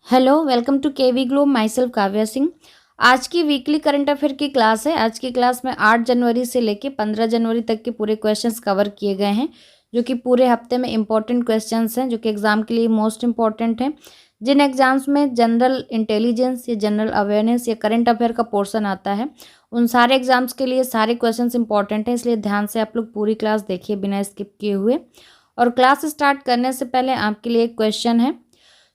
Hello, welcome to KV globe. Myself Kavya Singh. आज की weekly current affair की class है। आज की क्लास में 8 जनवरी से लेके 15 जनवरी तक के पूरे क्वेश्चंस कवर किए गए हैं, जो कि पूरे हफ्ते में इंपॉर्टेंट क्वेश्चंस हैं, जो कि एग्जाम के लिए मोस्ट इंपॉर्टेंट हैं। जिन एग्जाम्स में जनरल इंटेलिजेंस या जनरल अवेयरनेस या करंट अफेयर का पोर्शन आता है, उन सारे एग्जाम्स के लिए सारे क्वेश्चंस इंपॉर्टेंट हैं, इसलिए ध्यान से आप लोग पूरी क्लास देखिए बिना स्किप किए हुए। और क्लास स्टार्ट करने से पहले आपके लिए एक क्वेश्चन है।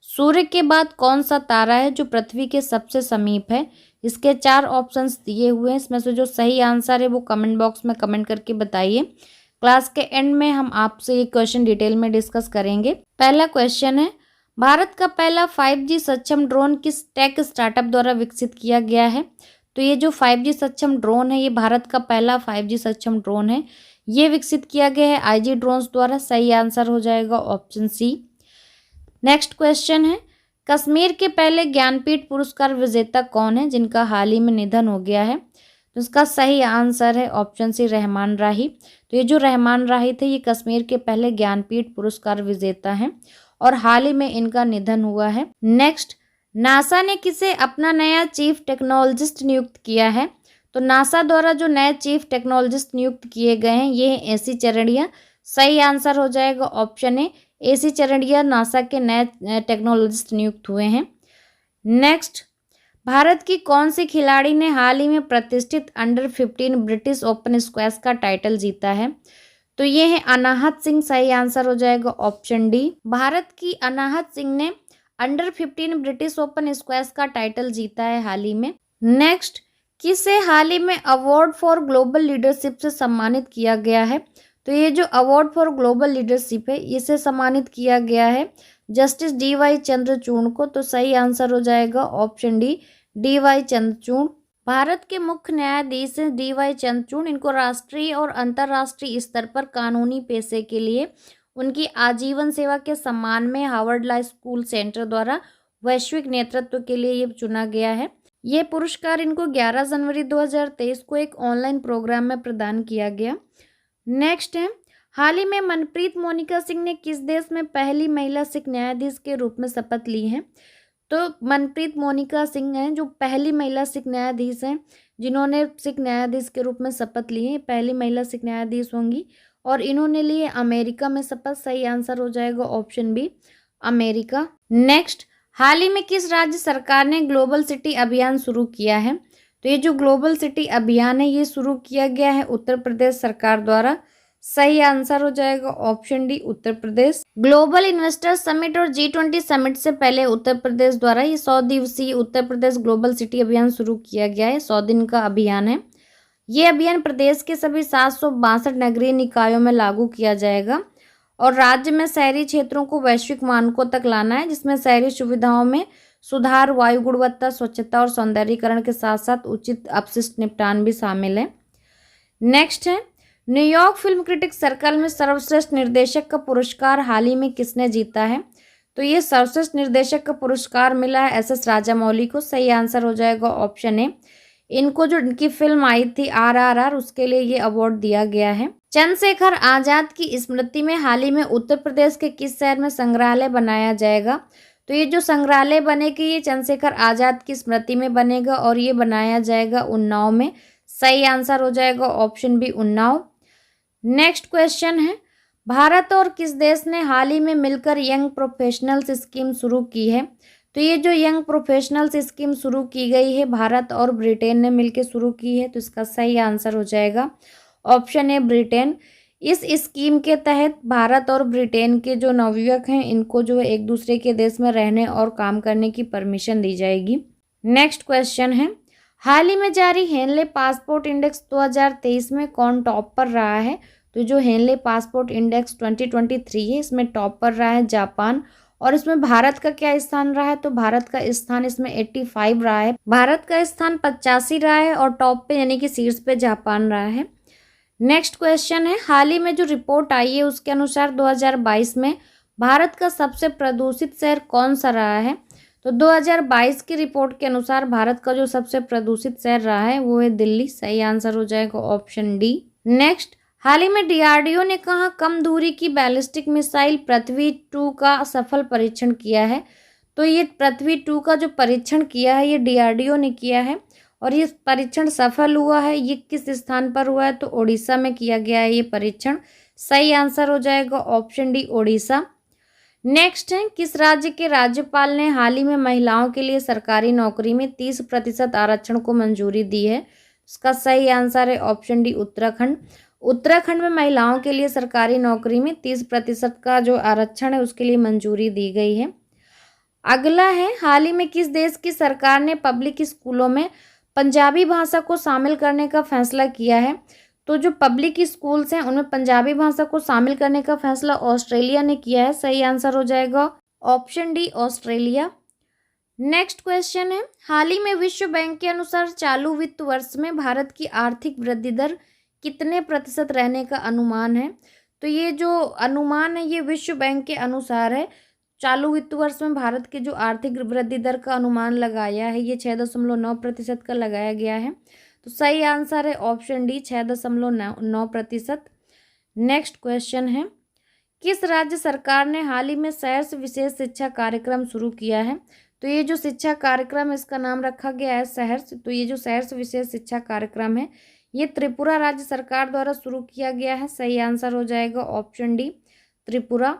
सूर्य के बाद कौन सा तारा है जो पृथ्वी के सबसे समीप है? इसके 4 ऑप्शंस दिए हुए हैं, इसमें से जो सही आंसर है वो कमेंट बॉक्स में कमेंट करके बताइए। क्लास के एंड में हम आपसे ये क्वेश्चन डिटेल में डिस्कस करेंगे। पहला क्वेश्चन है, भारत का पहला 5G सक्षम ड्रोन किस टेक स्टार्टअप द्वारा विकसित किया गया है? तो ये जो 5G सक्षम ड्रोन है, ये भारत का पहला 5G सक्षम ड्रोन है। ये विकसित किया गया है IG ड्रोन्स द्वारा। सही आंसर हो जाएगा ऑप्शन सी। नेक्स्ट क्वेश्चन है, कश्मीर के पहले ज्ञानपीठ पुरस्कार विजेता कौन है जिनका हाल ही में निधन हो गया है? तो इसका सही आंसर है ऑप्शन सी, रहमान राही। तो ये जो रहमान राही थे, ये कश्मीर के पहले ज्ञानपीठ पुरस्कार विजेता हैं और हाल ही में इनका निधन हुआ है। नेक्स्ट, नासा ने किसे अपना नया चीफ टेक्नोलॉजिस्ट नियुक्त किया है? तो नासा द्वारा जो नए चीफ टेक्नोलॉजिस्ट नियुक्त किए गए हैं, ये हैं AC चरणिया। सही आंसर हो जाएगा ऑप्शन ए, AC चरणिया नासा के नए टेक्नोलॉजिस्ट नियुक्त हुए हैं। नेक्स्ट, भारत की कौन सी खिलाड़ी ने हाल ही में प्रतिष्ठित अंडर 15 ब्रिटिश ओपन स्क्वैश का टाइटल जीता है? तो ये है अनाहत सिंह। सही आंसर हो जाएगा ऑप्शन डी। भारत की अनाहत सिंह ने अंडर 15 ब्रिटिश ओपन स्क्वैश का टाइटल जीता है हाल ही में। नेक्स्ट, किसे हाल ही में अवार्ड फॉर ग्लोबल लीडरशिप से सम्मानित किया गया है? तो ये जो अवार्ड फॉर ग्लोबल लीडरशिप है, इसे सम्मानित किया गया है जस्टिस DY चंद्रचूड़ को। तो सही आंसर हो जाएगा option D, DY Chandrachud. Bharat के मुख्य न्यायाधीश हैं DY चंद्रचूड़। इनको राष्ट्रीय और अंतर्राष्ट्रीय स्तर पर कानूनी पेशे के लिए उनकी आजीवन सेवा के सम्मान में हार्वर्ड लॉ स्कूल सेंटर द्वारा वैश्विक नेतृत्व के लिए ये चुना गया है। ये पुरस्कार इनको 11 जनवरी 2023 को एक ऑनलाइन प्रोग्राम में प्रदान किया गया। नेक्स्ट है, हाल ही में मनप्रीत मोनिका सिंह ने किस देश में पहली महिला सिख न्यायाधीश के रूप में शपथ ली है? तो मनप्रीत मोनिका सिंह हैं जो पहली महिला सिख न्यायाधीश हैं जिन्होंने सिख न्यायाधीश के रूप में शपथ ली है। पहली महिला सिख न्यायाधीश होंगी और इन्होंने ली है अमेरिका में शपथ। सही आंसर हो जाएगा ऑप्शन बी, अमेरिका। नेक्स्ट, हाल ही में किस राज्य सरकार ने ग्लोबल सिटी अभियान शुरू किया है? तो ये जो ग्लोबल सिटी अभियान है, ये शुरू किया गया है उत्तर प्रदेश सरकार द्वारा। सही आंसर हो जाएगा option D, Uttar Pradesh. Global investor summit और G20 समिट से पहले उत्तर प्रदेश द्वारा ये 100 दिवसीय उत्तर प्रदेश ग्लोबल सिटी अभियान शुरू किया गया है। 100 दिन का अभियान है। ये अभियान प्रदेश के सभी 762 नगरीय निकायों में लागू किया जाएगा और राज्य में शहरी क्षेत्रों को वैश्विक मानकों तक लाना है, जिसमें शहरी सुविधाओं में सुधार, वायु गुणवत्ता, स्वच्छता और सौंदर्यीकरण के साथ साथ उचित अपशिष्ट निपटान भी शामिल है। नेक्स्ट है, न्यूयॉर्क फिल्म क्रिटिक्स सर्कल में सर्वश्रेष्ठ निर्देशक का पुरस्कार हाल ही में किसने जीता है? तो ये सर्वश्रेष्ठ निर्देशक का पुरस्कार मिला है SS राजामौली को। सही आंसर हो जाएगा ऑप्शन ए। इनको जो इनकी फिल्म आई थी RRR, उसके लिए ये अवार्ड दिया गया है। चंद्रशेखर आजाद की स्मृति में हाल ही में उत्तर प्रदेश के किस शहर में संग्रहालय बनाया जाएगा? तो ये जो संग्रहालय बनेगी, ये चंद्रशेखर आजाद की स्मृति में बनेगा और ये बनाया जाएगा उन्नाव में। सही आंसर हो जाएगा option B, Unnao. Next question है, भारत और किस देश ने हाल ही में मिलकर यंग प्रोफेशनल्स स्कीम शुरू की है? तो ये जो यंग प्रोफेशनल्स स्कीम शुरू की गई है, भारत और ब्रिटेन ने मिलकर शुरू की है। तो इसका सही आंसर हो जाएगा ऑप्शन ए, ब्रिटेन। इस स्कीम के तहत भारत और ब्रिटेन के जो नवयुवक हैं, इनको जो है एक दूसरे के देश में रहने और काम करने की परमिशन दी जाएगी। नेक्स्ट क्वेश्चन है, हाल ही में जारी हेनले पासपोर्ट इंडेक्स 2023 में कौन टॉप पर रहा है? तो जो हेनले पासपोर्ट इंडेक्स 2023 है, इसमें टॉप पर रहा है जापान। और इसमें भारत का क्या स्थान रहा है? तो भारत का स्थान इसमें 85 रहा है। भारत का स्थान 85 रहा है और टॉप पे यानी कि शीर्ष पे जापान रहा है। नेक्स्ट क्वेश्चन है, हाल ही में जो रिपोर्ट आई है उसके अनुसार 2022 में भारत का सबसे प्रदूषित शहर कौन सा रहा है? तो 2022 की रिपोर्ट के अनुसार भारत का जो सबसे प्रदूषित शहर रहा है वो है दिल्ली। सही आंसर हो जाएगा ऑप्शन डी। नेक्स्ट, हाल ही में DRDO ने कहा कम दूरी की बैलिस्टिक मिसाइल पृथ्वी 2 का सफल परीक्षण किया है? तो ये पृथ्वी 2 का जो परीक्षण किया है ये DRDO ने किया है और ये परीक्षण सफल हुआ है। ये किस स्थान पर हुआ है? तो ओडिशा में किया गया है ये परीक्षण। सही आंसर हो जाएगा ऑप्शन डी ओडिशा। नेक्स्ट है, किस राज्य के राज्यपाल ने हाल ही में महिलाओं के लिए सरकारी नौकरी में 30% आरक्षण को मंजूरी दी है? इसका सही आंसर है ऑप्शन डी उत्तराखंड। उत्तराखंड में महिलाओं के लिए सरकारी नौकरी में 30% का जो आरक्षण है उसके लिए मंजूरी दी गई है। अगला है, हाल ही में किस देश की सरकार ने पब्लिक स्कूलों में पंजाबी भाषा को शामिल करने का फैसला किया है? तो जो पब्लिक स्कूल्स हैं उनमें पंजाबी भाषा को शामिल करने का फैसला ऑस्ट्रेलिया ने किया है। सही आंसर हो जाएगा option D Australia. Next question है, हाल ही में विश्व बैंक के अनुसार चालू वित्त वर्ष में भारत की आर्थिक वृद्धि दर कितने प्रतिशत रहने का अनुमान है? तो ये जो अनुमान है ये विश्व बैंक के अनुसार है। चालू वित्त वर्ष में भारत के जो आर्थिक वृद्धि दर का अनुमान लगाया है ये 6.9% का लगाया गया है। तो सही आंसर है ऑप्शन डी 6.9%। नेक्स्ट क्वेश्चन है, किस राज्य सरकार ने हाल ही में सहर्ष विशेष शिक्षा कार्यक्रम शुरू किया है? तो ये जो शिक्षा कार्यक्रम है इसका नाम रखा गया है सहर्ष। तो ये जो सहर्ष विशेष शिक्षा कार्यक्रम है ये त्रिपुरा राज्य सरकार द्वारा शुरू किया गया है। सही आंसर हो जाएगा ऑप्शन डी त्रिपुरा।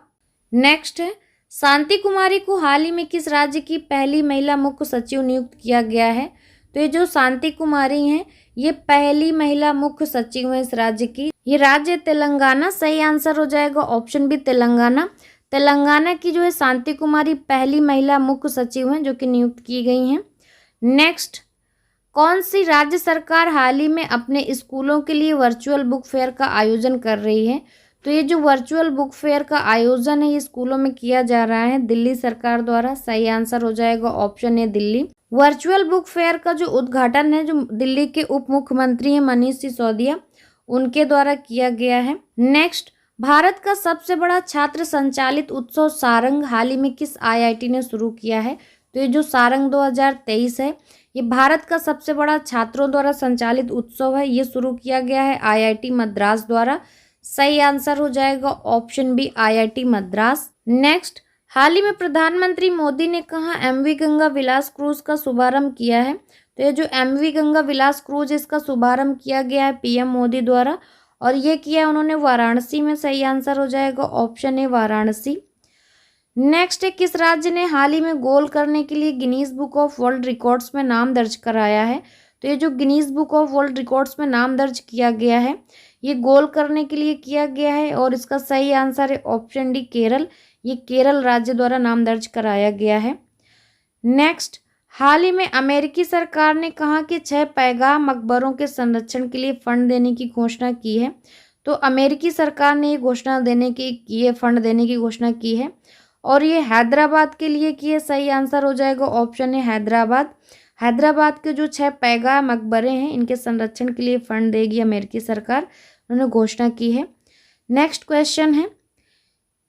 नेक्स्ट है, शांति कुमारी को हाल ही में किस राज्य की पहली महिला मुख्य सचिव नियुक्त किया गया है? तो ये जो शांति कुमारी हैं ये पहली महिला मुख्य सचिव है इस राज्य की। ये राज्य तेलंगाना। सही आंसर हो जाएगा ऑप्शन बी तेलंगाना। तेलंगाना की जो है शांति कुमारी पहली महिला मुख्य सचिव हैं जो कि नियुक्त की गई हैं। नेक्स्ट, कौन सी राज्य सरकार हाल ही में अपने स्कूलों के लिए वर्चुअल बुक फेयर का आयोजन कर रही है? तो ये जो वर्चुअल बुक फेयर का आयोजन है ये स्कूलों में किया जा रहा है दिल्ली सरकार द्वारा। सही आंसर हो जाएगा option A Delhi. Virtual book fair का जो उद्घाटन है जो दिल्ली के उप मुख्यमंत्री हैं मनीष सिसोदिया उनके द्वारा किया गया है। नेक्स्ट, भारत का सबसे बड़ा छात्र संचालित उत्सव सारंग हाल ही में किस IIT ने शुरू किया है? तो ये जो सारंग 2023 है ये भारत का सबसे बड़ा छात्रों द्वारा संचालित उत्सव है। ये शुरू किया गया है IIT मद्रास द्वारा। सही आंसर हो जाएगा option B IIT Madras. Next, हाल ही में प्रधानमंत्री मोदी ने कहाँ MV गंगा विलास क्रूज का शुभारंभ किया है? तो ये जो MV गंगा विलास क्रूज इसका शुभारंभ किया गया है PM मोदी द्वारा और ये किया उन्होंने वाराणसी में। सही आंसर हो जाएगा ऑप्शन ए वाराणसी। नेक्स्ट है, किस राज्य ने हाल ही में गोल करने के लिए Guinness book of world records में नाम दर्ज कराया है? तो ये जो Guinness book of world records में नाम दर्ज किया गया है ये गोल करने के लिए किया गया है और इसका सही आंसर है ऑप्शन डी केरल। ये केरल राज्य द्वारा नाम दर्ज कराया गया है। नेक्स्ट, हाल ही में अमेरिकी सरकार ने कहा कि 6 पैगाह मकबरों के संरक्षण के लिए फंड देने की घोषणा की है। तो अमेरिकी सरकार ने ये फंड देने की घोषणा की है और ये हैदराबाद के लिए की है। सही आंसर हो जाएगा ऑप्शन ए हैदराबाद। हैदराबाद के जो 6 पैगाह मकबरे हैं इनके संरक्षण के लिए फंड देगी अमेरिकी सरकार, उन्होंने घोषणा की है। नेक्स्ट क्वेश्चन है,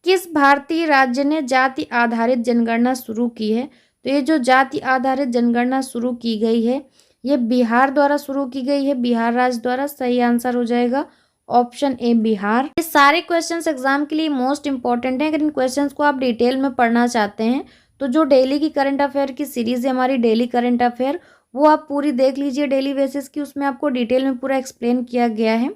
किस भारतीय राज्य ने जाति आधारित जनगणना शुरू की है? तो ये जो जाति आधारित जनगणना शुरू की गई है ये बिहार द्वारा शुरू की गई है, बिहार राज्य द्वारा। सही आंसर हो जाएगा ऑप्शन ए बिहार। ये सारे क्वेश्चंस एग्जाम के लिए मोस्ट इंपॉर्टेंट हैं। अगर इन क्वेश्चंस को आप डिटेल में पढ़ना चाहते हैं तो जो डेली की करंट अफेयर की सीरीज है हमारी डेली करंट अफेयर वो आप पूरी देख लीजिए डेली बेसिस की, उसमें आपको डिटेल में पूरा एक्सप्लेन किया गया है।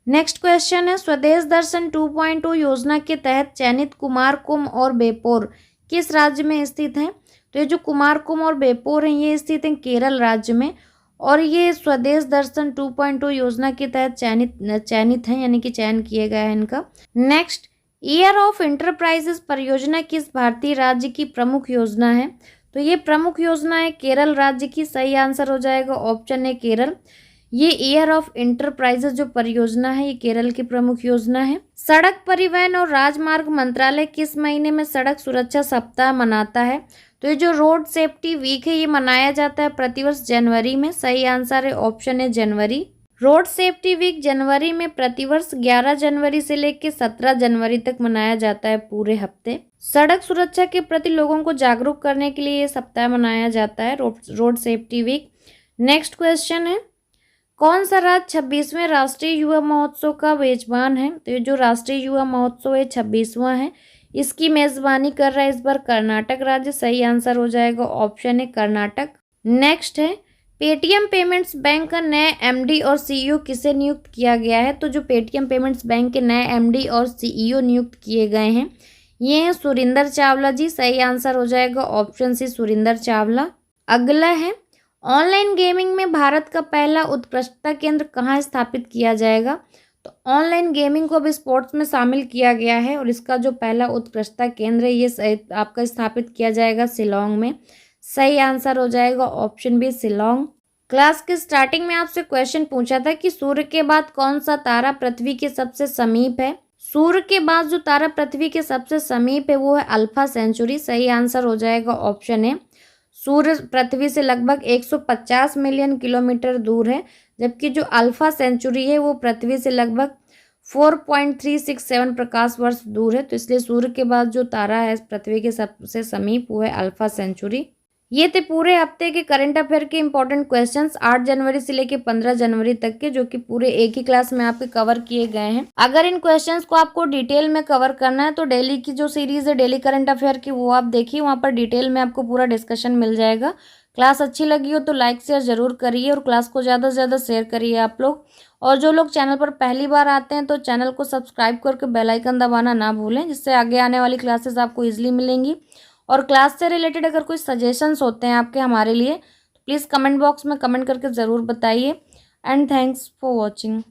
नेक्स्ट क्वेश्चन है, स्वदेश दर्शन 2.0 योजना के तहत चयनित कुमारकुम और बेपोर किस राज्य में स्थित हैं? तो ये जो कुमारकुम और बेपोर हैं ये स्थित हैं केरल राज्य में और ये स्वदेश दर्शन 2.0 योजना के तहत चयनित हैं यानी कि चयन किए गए हैं इनका। नेक्स्ट, ईयर ऑफ इंटरप्राइजेस परियोजना किस भारतीय राज्य की प्रमुख योजना है? तो ये प्रमुख योजना है केरल राज्य की। सही आंसर हो जाएगा ऑप्शन ए केरल। ये ईयर ऑफ इंटरप्राइजेस जो परियोजना है ये केरल की प्रमुख योजना है। सड़क परिवहन और राजमार्ग मंत्रालय किस महीने में सड़क सुरक्षा सप्ताह मनाता है? तो ये जो रोड सेफ्टी वीक है ये मनाया जाता है प्रतिवर्ष जनवरी में। सही आंसर है ऑप्शन ए जनवरी। रोड सेफ्टी वीक जनवरी में प्रतिवर्ष 11 जनवरी से लेकर 17 जनवरी तक मनाया जाता है पूरे हफ्ते। सड़क सुरक्षा के प्रति लोगों को जागरूक करने के लिए ये सप्ताह मनाया जाता है road safety week. Next question है, कौन सा राज्य 26वें राष्ट्रीय युवा महोत्सव का मेजबान है? तो ये जो राष्ट्रीय युवा महोत्सव है 26वां है, इसकी मेजबानी कर रहा है इस बार कर्नाटक राज्य। सही आंसर हो जाएगा ऑप्शन है कर्नाटक। नेक्स्ट है, पेटीएम पेमेंट्स बैंक का नए एमडी और सीईओ किसे नियुक्त किया गया है? तो जो पेटीएम पेमेंट्स बैंक के नए एमडी और सीईओ नियुक्त किए गए हैं ये हैं सुरिंदर चावला जी। सही आंसर हो जाएगा ऑप्शन सी सुरिंदर चावला। अगला है, ऑनलाइन गेमिंग में भारत का पहला उत्कृष्टता केंद्र कहाँ स्थापित किया जाएगा? तो ऑनलाइन गेमिंग को अब स्पोर्ट्स में शामिल किया गया है और इसका जो पहला उत्कृष्टता केंद्र है ये आपका स्थापित किया जाएगा शिलोंग में। सही आंसर हो जाएगा ऑप्शन बी शिलोंग। क्लास के स्टार्टिंग में आपसे क्वेश्चन पूछा था कि सूर्य के बाद कौन सा तारा पृथ्वी के सबसे समीप है? सूर्य के बाद जो तारा पृथ्वी के सबसे समीप है वो है अल्फा सेंचुरी। सही आंसर हो जाएगा ऑप्शन है। सूर्य पृथ्वी से लगभग 150 मिलियन किलोमीटर दूर है, जबकि जो अल्फा सेंचुरी है वो पृथ्वी से लगभग 4.367 प्रकाश वर्ष दूर है। तो इसलिए सूर्य के बाद जो तारा है पृथ्वी के सबसे समीप वो है अल्फा सेंचुरी। ये थे पूरे हफ्ते के करंट अफेयर के इंपॉर्टेंट क्वेश्चंस 8 जनवरी से लेकर 15 जनवरी तक के, जो कि पूरे एक ही क्लास में आपके कवर किए गए हैं। अगर इन क्वेश्चंस को आपको डिटेल में कवर करना है तो डेली की जो सीरीज है डेली करंट अफेयर की वो आप देखिए, वहाँ पर डिटेल में आपको पूरा डिस्कशन मिल जाएगा। क्लास अच्छी लगी हो तो लाइक शेयर जरूर करिए और क्लास को ज़्यादा से ज़्यादा शेयर करिए आप लोग। और जो लोग चैनल पर पहली बार आते हैं तो चैनल को सब्सक्राइब करके बेल आइकन दबाना ना भूलें, जिससे आगे आने वाली क्लासेस आपको ईजिली मिलेंगी। और क्लास से रिलेटेड अगर कोई सजेशंस होते हैं आपके हमारे लिए तो प्लीज़ कमेंट बॉक्स में कमेंट करके ज़रूर बताइए। And thanks for watching.